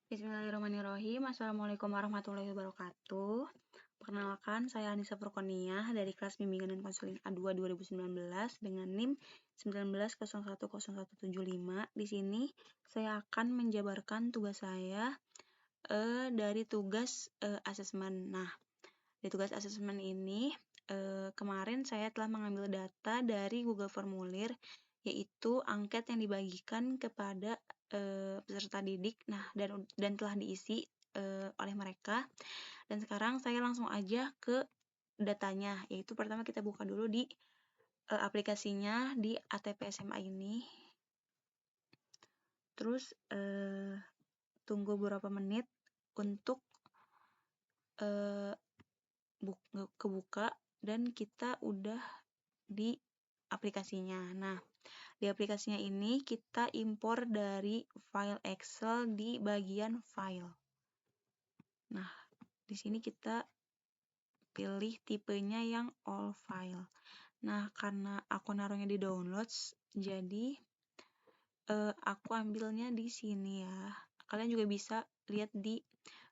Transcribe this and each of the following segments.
Bismillahirrahmanirrahim. Assalamualaikum warahmatullahi wabarakatuh. Perkenalkan, saya Anissa Furqoniah dari kelas Bimbingan dan Konseling A2 2019 dengan NIM 19010175. Di sini saya akan menjabarkan tugas saya dari tugas asesmen. Nah, di tugas asesmen ini kemarin saya telah mengambil data dari Google Formulir, yaitu angket yang dibagikan kepada peserta didik, dan telah diisi oleh mereka. Dan sekarang saya langsung aja ke datanya, yaitu pertama kita buka dulu di aplikasinya di ATP SMA ini. Terus tunggu beberapa menit untuk kebuka dan kita udah di aplikasinya. Nah, di aplikasinya ini kita impor dari file Excel di bagian file. Nah, di sini kita pilih tipenya yang all file. Nah, karena aku naruhnya di downloads, jadi aku ambilnya di sini ya. Kalian juga bisa lihat di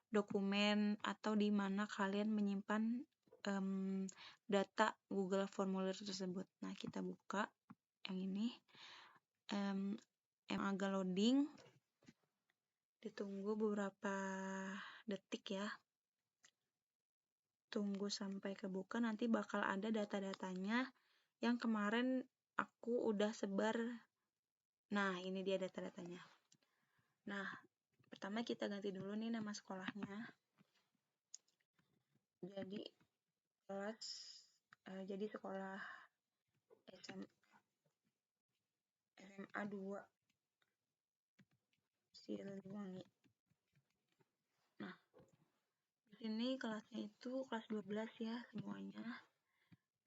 dokumen atau di mana kalian menyimpan data Google Formulir tersebut. Nah, kita buka yang ini. Yang agak loading, ditunggu beberapa detik ya. Tunggu sampai kebuka, nanti bakal ada data-datanya yang kemarin aku udah sebar. Nah, ini dia data-datanya. Nah, pertama kita ganti dulu nih nama sekolahnya. Jadi sekolah SMA 2 Siliwangi. Nah, di sini kelasnya itu kelas 12 ya semuanya.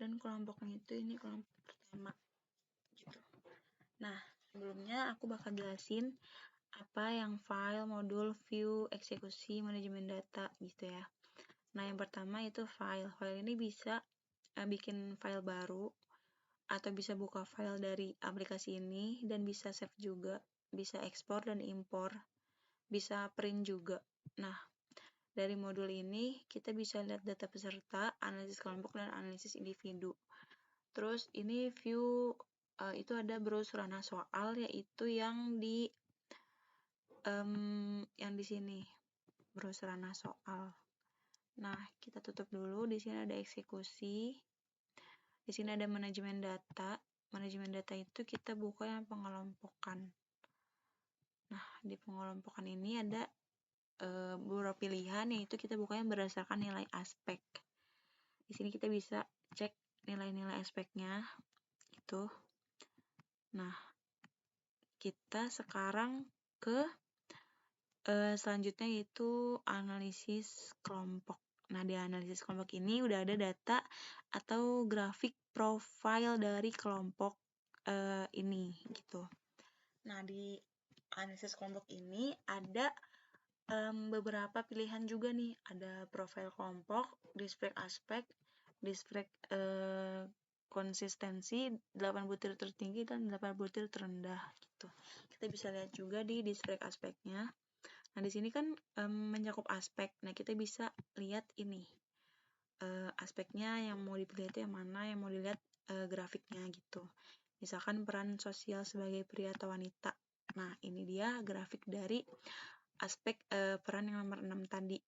Dan kelompoknya itu ini kelompok pertama gitu. Nah, sebelumnya aku bakal jelasin apa yang file, modul, view, eksekusi, manajemen data gitu ya. Nah, yang pertama itu file. File ini bisa bikin file baru atau bisa buka file dari aplikasi ini dan bisa save juga, bisa ekspor dan impor, bisa print juga. Nah, dari modul ini kita bisa lihat data peserta, analisis kelompok, dan analisis individu. Terus ini view itu ada browse ranah soal, yaitu yang di sini browse ranah soal. Nah, kita tutup dulu. Di sini ada eksekusi. Di sini ada manajemen data. Manajemen data itu kita buka yang pengelompokan. Nah, di pengelompokan ini ada beberapa pilihan, yaitu kita buka yang berdasarkan nilai aspek. Di sini kita bisa cek nilai-nilai aspeknya gitu. Nah, kita sekarang ke selanjutnya yaitu analisis kelompok. Nah, di analisis kelompok ini udah ada data atau grafik profil dari kelompok ini gitu. Nah, di analisis kelompok ini ada beberapa pilihan juga nih. Ada profil kelompok, display aspek, display konsistensi, 8 butir tertinggi dan 8 butir terendah gitu. Kita bisa lihat juga di display aspeknya. Nah, di sini kan mencakup aspek. Nah, kita bisa lihat ini aspeknya yang mau dipilih itu yang mana, yang mau dilihat grafiknya gitu. Misalkan peran sosial sebagai pria atau wanita. Nah, ini dia grafik dari aspek peran yang nomor 6 tadi.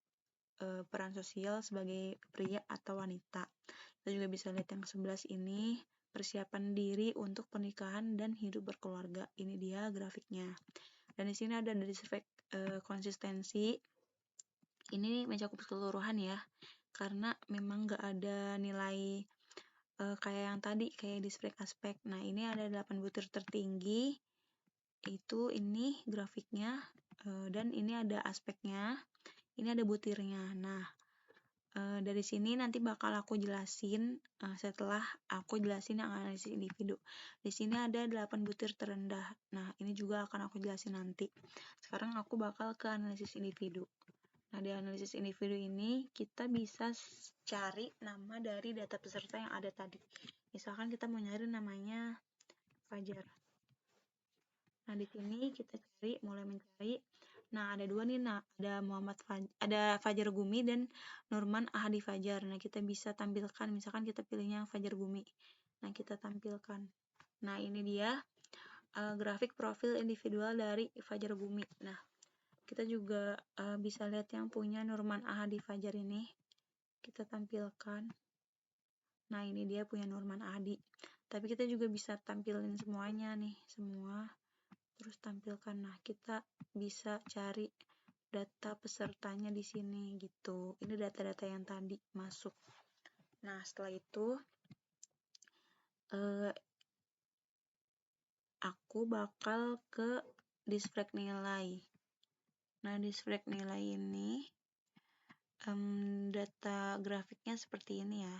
Peran sosial sebagai pria atau wanita. Kita juga bisa lihat yang 11 ini, persiapan diri untuk pernikahan dan hidup berkeluarga. Ini dia grafiknya. Dan di sini ada dari aspek konsistensi. Ini mencakup keseluruhan ya, karena memang nggak ada nilai kayak yang tadi, kayak display aspek. Nah, ini ada 8 butir tertinggi, itu ini grafiknya, dan ini ada aspeknya, ini ada butirnya. Nah, dari sini nanti bakal aku jelasin setelah aku jelasin yang analisis individu. Di sini ada 8 butir terendah. Nah, ini juga akan aku jelasin nanti. Sekarang aku bakal ke analisis individu. Nah, di analisis individu ini kita bisa cari nama dari data peserta yang ada tadi. Misalkan kita mau nyari namanya Fajar. Nah, di sini kita mulai mencari Nah, ada dua nih, ada Fajar Gumi dan Nurman Ahadi Fajar. Nah, kita bisa tampilkan, misalkan kita pilihnya Fajar Gumi. Nah, kita tampilkan. Nah, ini dia grafik profil individual dari Fajar Gumi. Nah, kita juga bisa lihat yang punya Nurman Ahadi Fajar ini. Kita tampilkan. Nah, ini dia punya Nurman Ahadi. Tapi kita juga bisa tampilin semuanya nih, semua. Terus tampilkan. Nah, kita bisa cari data pesertanya di sini gitu. Ini data-data yang tadi masuk. Nah, setelah itu aku bakal ke disfrag nilai. Nah, disfrag nilai ini data grafiknya seperti ini ya.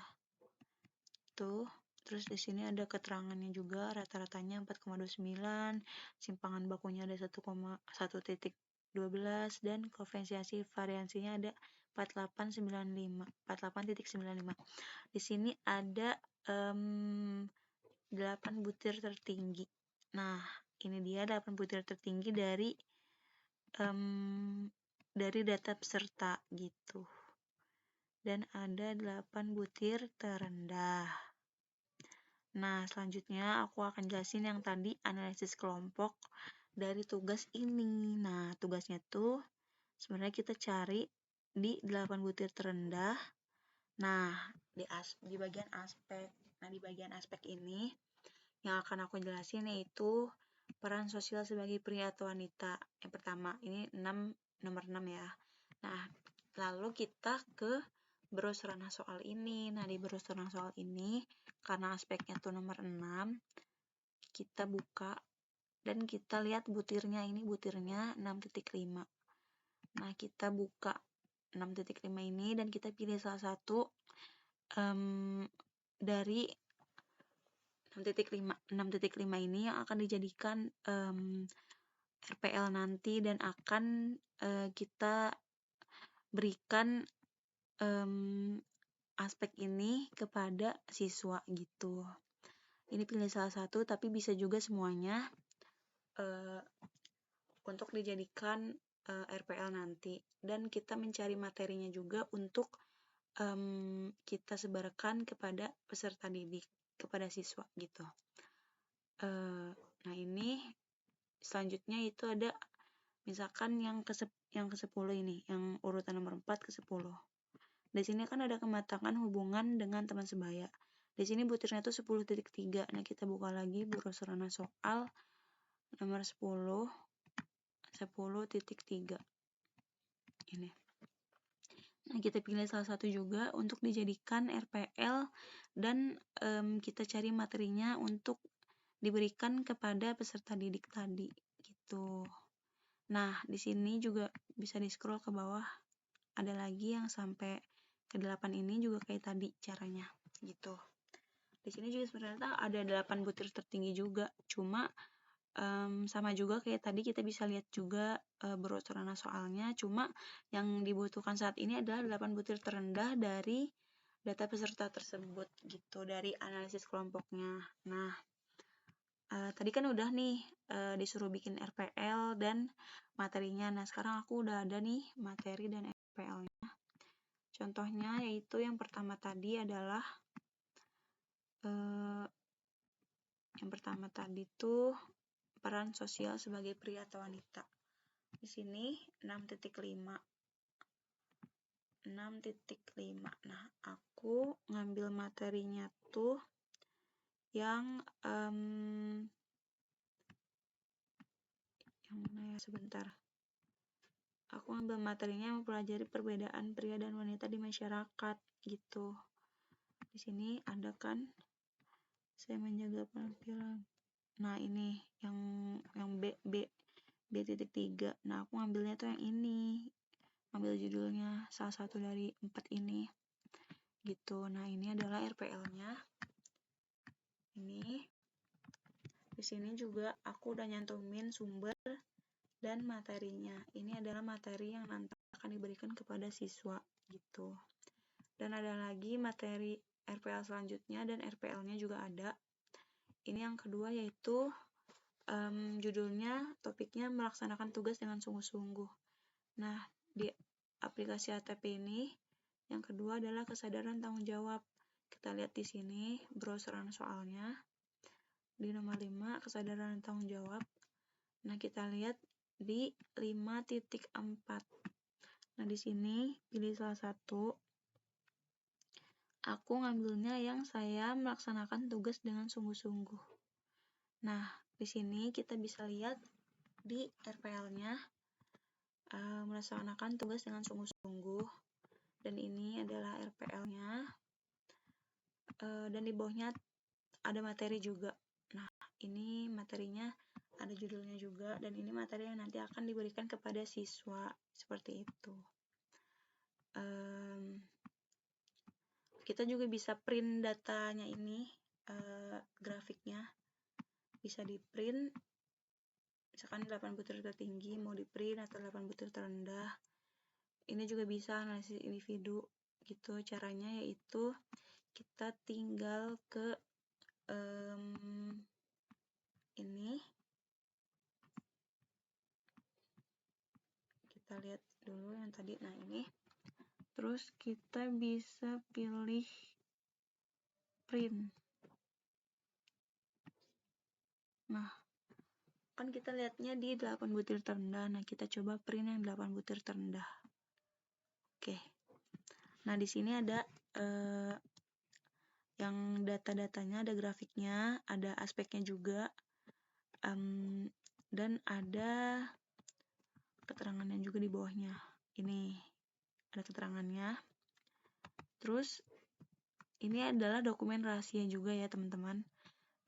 Tuh. Terus di sini ada keterangannya juga, rata-ratanya 4,29, simpangan bakunya ada 1,1.12 dan koefisiensi variansinya ada 48,95. Di sini ada 8 butir tertinggi. Nah, ini dia 8 butir tertinggi dari data peserta gitu. Dan ada 8 butir terendah. Nah, selanjutnya aku akan jelasin yang tadi analisis kelompok dari tugas ini. Nah, tugasnya tuh sebenarnya kita cari di 8 butir terendah. Nah, di bagian aspek. Nah, di bagian aspek ini yang akan aku jelasin yaitu peran sosial sebagai pria atau wanita. Yang pertama, ini nomor 6 ya. Nah, lalu kita ke browser ranah soal ini. Nah, di browser ranah soal ini, karena aspeknya tuh nomor 6, kita buka dan kita lihat butirnya, ini butirnya 6.5. Nah, kita buka 6.5 ini dan kita pilih salah satu dari 6.5 ini yang akan dijadikan RPL nanti dan akan kita berikan aspek ini kepada siswa gitu. Ini pilih salah satu, tapi bisa juga semuanya untuk dijadikan RPL nanti. Dan kita mencari materinya juga untuk kita sebarkan kepada peserta didik, kepada siswa gitu. Nah, ini selanjutnya itu ada misalkan yang ke-10 ini, yang urutan nomor 4 ke 10. Di sini kan ada kematangan hubungan dengan teman sebaya. Di sini butirnya tuh 10.3. Nah, kita buka lagi browser ranah soal nomor 10 10.3. Ini. Nah, kita pilih salah satu juga untuk dijadikan RPL dan kita cari materinya untuk diberikan kepada peserta didik tadi gitu. Nah, di sini juga bisa di-scroll ke bawah. Ada lagi yang sampai ke 8 ini juga kayak tadi caranya gitu. Di sini juga sebenarnya ada 8 butir tertinggi juga. Cuma sama juga kayak tadi kita bisa lihat juga browser ranah soalnya. Cuma yang dibutuhkan saat ini adalah 8 butir terendah dari data peserta tersebut gitu, dari analisis kelompoknya. Nah, tadi kan udah nih disuruh bikin RPL dan materinya. Nah, sekarang aku udah ada nih materi dan RPL-nya. Contohnya yaitu yang pertama tadi adalah tuh peran sosial sebagai pria atau wanita. Di sini 6.5. Nah, aku ngambil materinya tuh yang mana ya, sebentar. Aku ngambil materinya mempelajari perbedaan pria dan wanita di masyarakat gitu. Di sini ada kan saya menjaga penampilan. Nah, ini yang B.3. Nah, aku ngambilnya tuh yang ini. Ambil judulnya salah satu dari 4 ini. Gitu. Nah, ini adalah RPL-nya. Ini. Di sini juga aku udah nyantumin sumber dan materinya. Ini adalah materi yang nanti akan diberikan kepada siswa gitu. Dan ada lagi materi RPL selanjutnya dan RPL-nya juga ada. Ini yang kedua yaitu judulnya, topiknya melaksanakan tugas dengan sungguh-sungguh. Nah, di aplikasi ATP ini yang kedua adalah kesadaran tanggung jawab. Kita lihat di sini browseran soalnya di nomor 5 kesadaran tanggung jawab. Nah, kita lihat di 5.4. Nah, di sini pilih salah satu. Aku ngambilnya yang saya melaksanakan tugas dengan sungguh-sungguh. Nah, di sini kita bisa lihat di RPL-nya melaksanakan tugas dengan sungguh-sungguh, dan ini adalah RPL-nya, dan di bawahnya ada materi juga. Nah, ini materinya ada judulnya juga, dan ini materi yang nanti akan diberikan kepada siswa, seperti itu. Kita juga bisa print datanya ini, grafiknya bisa di print, misalkan 8 butir tertinggi mau di print atau 8 butir terendah. Ini juga bisa analisis individu gitu. Caranya yaitu kita tinggal ke ini, kita lihat dulu yang tadi. Nah, ini terus kita bisa pilih print. Nah, kan kita lihatnya di 8 butir terendah. Nah, kita coba print yang 8 butir terendah. Oke. Nah, di sini ada yang data-datanya, ada grafiknya, ada aspeknya juga, dan ada keterangannya juga di bawahnya. Ini ada keterangannya. Terus ini adalah dokumen rahasia juga ya, teman-teman.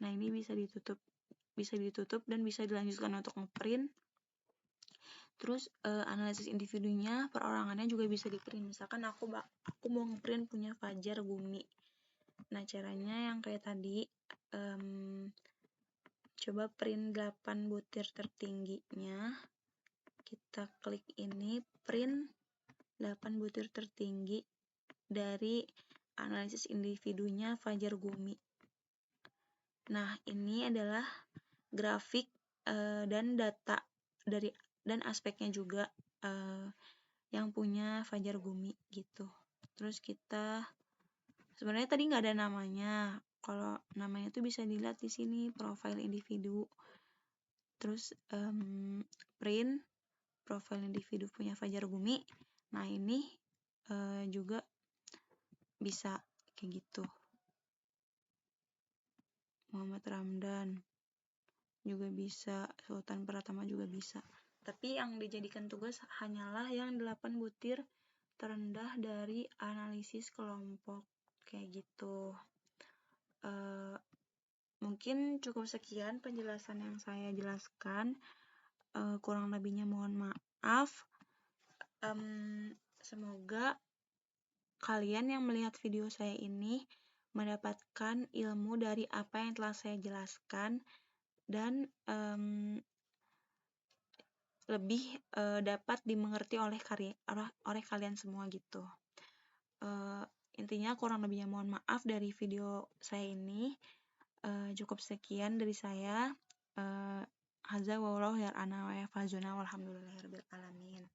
Nah, ini bisa ditutup dan bisa dilanjutkan untuk ngeprint. Terus analisis individunya, perorangannya juga bisa di-print. Misalkan aku mau ngeprint punya Fajar Gumi. Nah, caranya yang kayak tadi, coba print 8 butir tertingginya. Kita klik ini, print 8 butir tertinggi dari analisis individunya Fajar Gumi. Nah, ini adalah grafik dan data dan aspeknya juga yang punya Fajar Gumi gitu. Terus kita sebenarnya tadi nggak ada namanya. Kalau namanya tuh bisa dilihat di sini, profil individu. Terus print profil individu punya Fajar Gumi. Nah, ini juga bisa kayak gitu. Muhammad Ramdan juga bisa, Sultan Pratama juga bisa. Tapi yang dijadikan tugas hanyalah yang 8 butir terendah dari analisis kelompok, kayak gitu. Mungkin cukup sekian penjelasan yang saya jelaskan. Kurang lebihnya mohon maaf. Semoga kalian yang melihat video saya ini mendapatkan ilmu dari apa yang telah saya jelaskan, dan lebih dapat dimengerti oleh kalian semua gitu. Intinya kurang lebihnya mohon maaf dari video saya ini. Cukup sekian dari saya. Hadza wallahu ya'lam wa yafazuna walhamdulillahirabbil alamin.